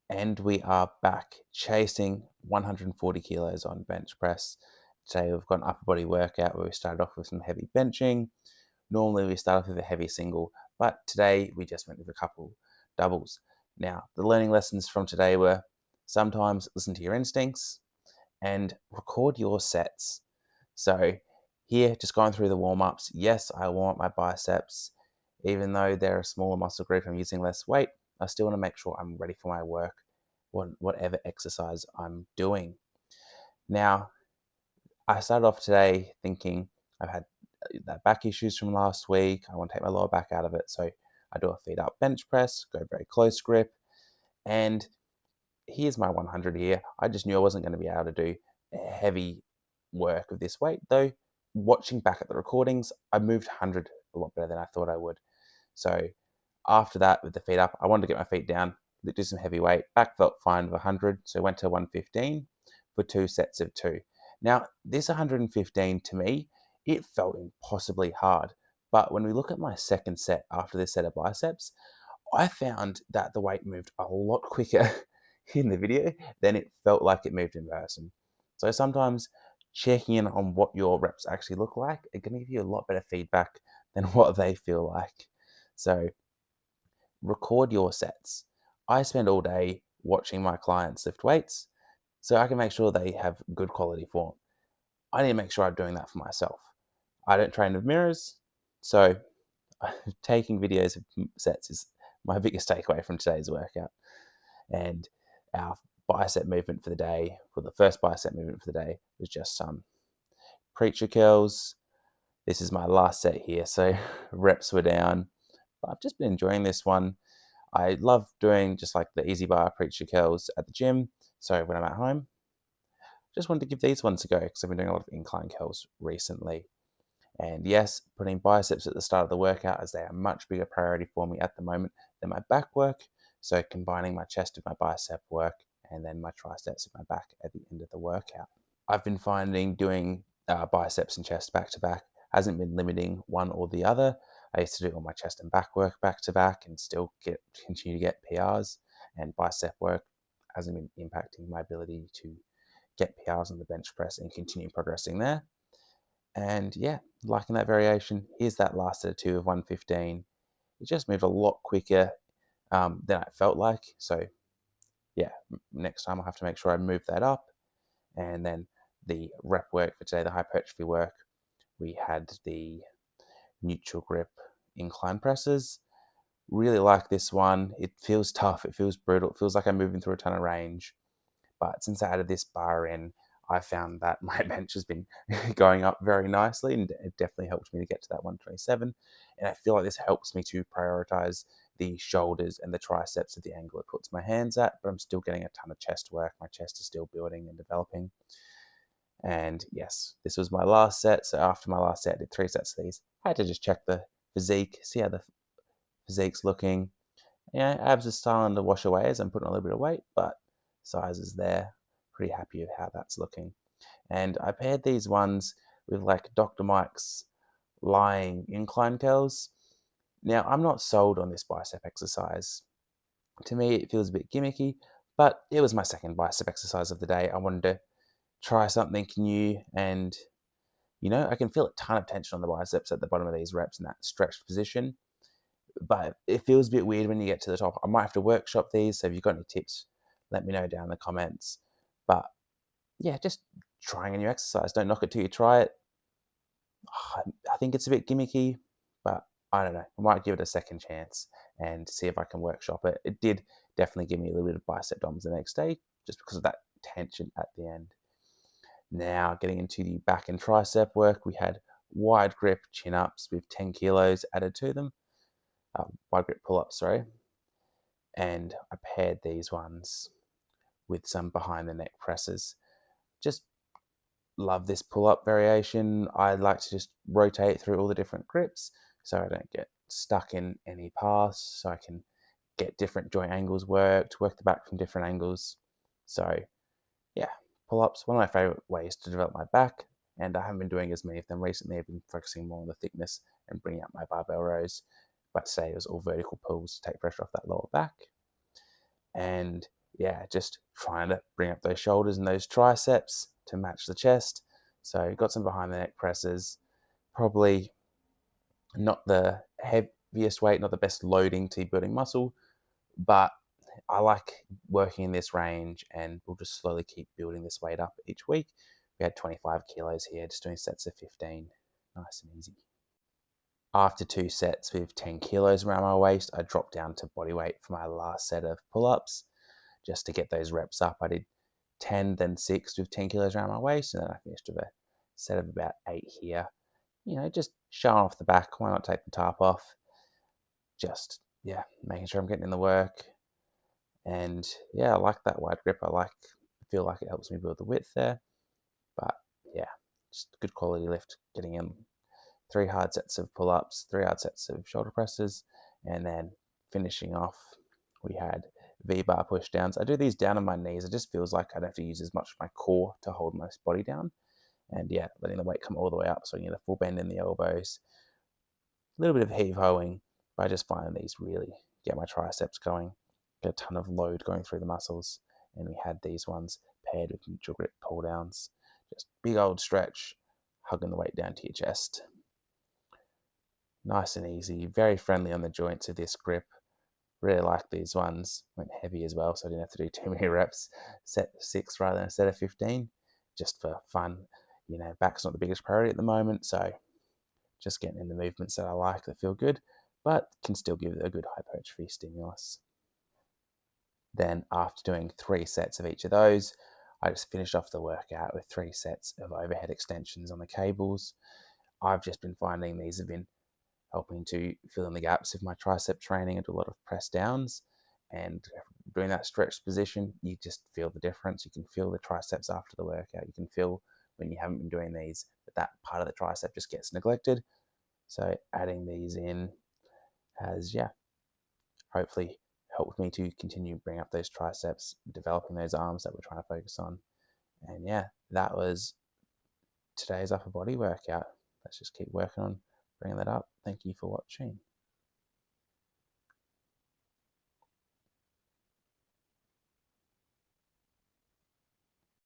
And we are back chasing 140 kilos on bench press. Today we've got an upper body workout where we started off with some heavy benching. Normally we start off with a heavy single, but today we just went with a couple doubles. Now, the learning lessons from today were sometimes listen to your instincts and record your sets. So here, just going through the warm-ups, yes, I warm up my biceps. Even though they're a smaller muscle group, I'm using less weight, I still want to make sure I'm ready for my work, whatever exercise I'm doing. Now, I started off today thinking I've had that back issues from last week. I want to take my lower back out of it. So I do a feet up bench press, go very close grip. And here's my 100 here. I just knew I wasn't going to be able to do heavy work with this weight. Though, watching back at the recordings, I moved 100 a lot better than I thought I would. So after that, with the feet up, I wanted to get my feet down, do some heavy weight. Back felt fine with 100, so I went to 115 for 2 sets of 2. Now, this 115 to me, it felt impossibly hard. But when we look at my second set after this set of biceps, I found that the weight moved a lot quicker in the video than it felt like it moved in person. So sometimes checking in on what your reps actually look like, it can give you a lot better feedback than what they feel like. So record your sets. I spend all day watching my clients lift weights so I can make sure they have good quality form. I need to make sure I'm doing that for myself. I don't train with mirrors, so taking videos of sets is my biggest takeaway from today's workout. And our bicep movement for the day, for the first bicep movement for the day, was just some preacher curls. This is my last set here, so reps were down. But I've just been enjoying this one. I love doing just like the easy bar preacher curls at the gym. So when I'm at home, just wanted to give these ones a go because I've been doing a lot of incline curls recently. And yes, putting biceps at the start of the workout as they are a much bigger priority for me at the moment than my back work. So combining my chest with my bicep work and then my triceps with my back at the end of the workout. I've been finding doing biceps and chest back to back hasn't been limiting one or the other. I used to do all my chest and back work back to back and still continue to get PRs, and bicep work hasn't been impacting my ability to get PRs on the bench press and continue progressing there. And yeah, liking that variation. Here's that last set of 2 of 115. It just moved a lot quicker than I felt like. So yeah, next time I'll have to make sure I move that up. And then the rep work for today, the hypertrophy work, we had the neutral grip incline presses. Really like this one. It feels tough. It feels brutal. It feels like I'm moving through a ton of range. But since I added this bar in, I found that my bench has been going up very nicely, and it definitely helped me to get to that 127. And I feel like this helps me to prioritize the shoulders and the triceps at the angle it puts my hands at, but I'm still getting a ton of chest work. My chest is still building and developing. And yes, this was my last set. So after my last set, I did 3 sets of these. I had to just check the physique, see how the physique's looking. Yeah, abs are starting to wash away as I'm putting a little bit of weight, but size is there. Pretty happy with how that's looking. And I paired these ones with like Dr. Mike's lying incline curls. Now, I'm not sold on this bicep exercise. To me, it feels a bit gimmicky, but it was my second bicep exercise of the day. I wanted to try something new, and I can feel a ton of tension on the biceps at the bottom of these reps in that stretched position, but it feels a bit weird when you get to the top. I might have to workshop these, so if you've got any tips, let me know down in the comments. But yeah, just trying a new exercise. Don't knock it till you try it. I think it's a bit gimmicky, but I don't know. I might give it a second chance and see if I can workshop it. It did definitely give me a little bit of bicep DOMs the next day just because of that tension at the end. Now, getting into the back and tricep work, we had wide grip chin ups with 10 kilos added to them. Wide grip pull ups, sorry. And I paired these ones with some behind the neck presses. Just love this pull up variation. I like to just rotate through all the different grips so I don't get stuck in any paths, so I can get different joint angles worked, work the back from different angles. So yeah, pull-ups, one of my favorite ways to develop my back, and I haven't been doing as many of them recently. I've been focusing more on the thickness and bringing up my barbell rows, but today it was all vertical pulls to take pressure off that lower back. And yeah, just trying to bring up those shoulders and those triceps to match the chest. So got some behind the neck presses, probably not the heaviest weight, not the best loading to building muscle, but I like working in this range, and we'll just slowly keep building this weight up each week. We had 25 kilos here, just doing sets of 15, nice and easy. After 2 sets with 10 kilos around my waist, I dropped down to body weight for my last set of pull-ups just to get those reps up. I did 10, then 6 with 10 kilos around my waist, and then I finished with a set of about 8 here. Just showing off the back. Why not take the top off? Just, yeah, making sure I'm getting in the work. And yeah, I like that wide grip. Feel like it helps me build the width there. But yeah, just good quality lift, getting in 3 hard sets of pull-ups, 3 hard sets of shoulder presses, and then finishing off, we had V-bar push downs. I do these down on my knees. It just feels like I don't have to use as much of my core to hold my body down. And yeah, letting the weight come all the way up, so you get a full bend in the elbows, a little bit of heave-hoing, but I just find these really get my triceps going, get a ton of load going through the muscles. And we had these ones paired with neutral grip pull downs, just big old stretch, hugging the weight down to your chest. Nice and easy, very friendly on the joints of this grip. Really like these ones. Went heavy as well, so I didn't have to do too many reps. Set 6 rather than a set of 15, just for fun. Back's not the biggest priority at the moment, so just getting in the movements that I like, that feel good, but can still give it a good hypertrophy stimulus. Then after doing 3 sets of each of those, I just finished off the workout with 3 sets of overhead extensions on the cables. I've just been finding these have been helping to fill in the gaps of my tricep training. I do a lot of press downs, and doing that stretched position, you just feel the difference. You can feel the triceps after the workout. You can feel when you haven't been doing these, that part of the tricep just gets neglected. So adding these in has, hopefully helped me to continue bringing up those triceps, developing those arms that we're trying to focus on. And yeah, that was today's upper body workout. Let's just keep working on bringing that up. Thank you for watching.